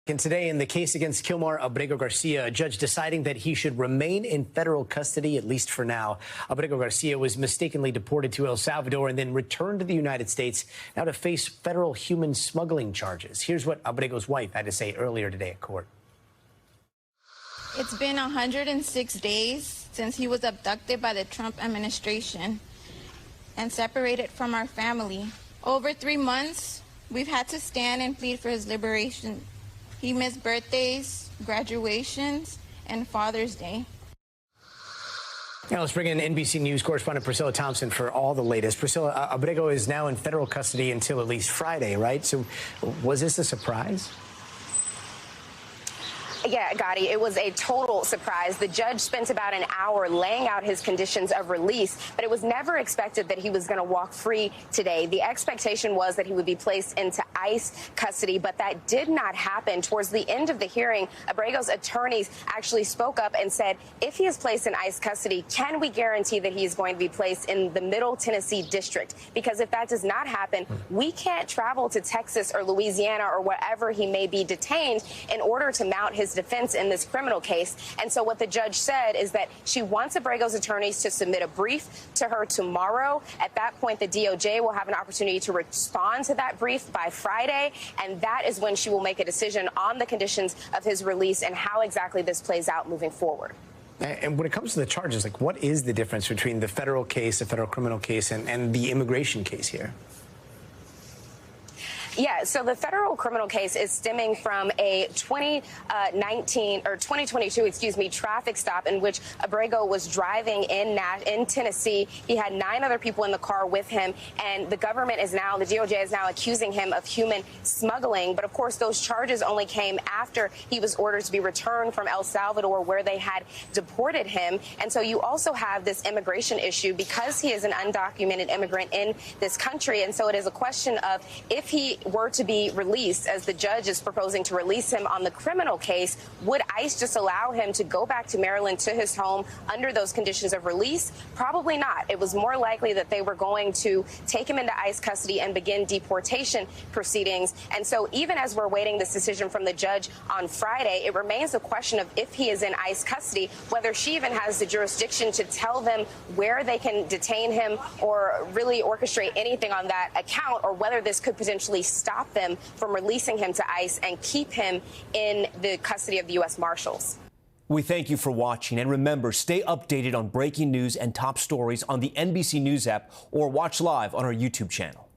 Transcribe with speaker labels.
Speaker 1: And today, in the case against Kilmar Abrego Garcia, a judge deciding that he should remain in federal custody, at least for now. Abrego Garcia was mistakenly deported to El Salvador and then returned to the United States, now to face federal human smuggling charges. Here's what Abrego's wife had to say earlier today at court.
Speaker 2: It's been 106 days since he was abducted by the Trump administration and separated from our family. Over 3 months, we've had to stand and plead for his liberation. He missed birthdays, graduations, and Father's Day.
Speaker 1: Now let's bring in NBC News correspondent Priscilla Thompson for all the latest. Priscilla, Abrego is now in federal custody until at least Friday, right? So was this a surprise?
Speaker 3: Yeah, Gotti, it was a total surprise. The judge spent about an hour laying out his conditions of release, but it was never expected that he was going to walk free today. The expectation was that he would be placed into ICE custody, but that did not happen. Towards the end of the hearing, Abrego's attorneys actually spoke up and said, if he is placed in ICE custody, can we guarantee that he is going to be placed in the Middle Tennessee District? Because if that does not happen, we can't travel to Texas or Louisiana or wherever he may be detained in order to mount his defense in this criminal case. And so what the judge said is that she wants Abrego's attorneys to submit a brief to her tomorrow. At that point, the DOJ will have an opportunity to respond to that brief by Friday, and that is when she will make a decision on the conditions of his release and how exactly this plays out moving forward.
Speaker 1: And when it comes to the charges, like, what is the difference between the federal case, the federal criminal case, and the immigration case here?
Speaker 3: Yeah, so the federal criminal case is stemming from a 2022 traffic stop in which Abrego was driving in Tennessee. He had 9 other people in the car with him, and the government is now, the DOJ is now accusing him of human smuggling. But of course, those charges only came after he was ordered to be returned from El Salvador, where they had deported him. And so you also have this immigration issue because he is an undocumented immigrant in this country. And so it is a question of, if he were to be released, as the judge is proposing to release him on the criminal case, would ICE just allow him to go back to Maryland to his home under those conditions of release? Probably not. It was more likely that they were going to take him into ICE custody and begin deportation proceedings. And so even as we're waiting this decision from the judge on Friday, it remains a question of, if he is in ICE custody, whether she even has the jurisdiction to tell them where they can detain him or really orchestrate anything on that account, or whether this could potentially stop them from releasing him to ICE and keep him in the custody of the U.S. Marshals.
Speaker 4: We thank you for watching, and remember, stay updated on breaking news and top stories on the NBC News app, or watch live on our YouTube channel.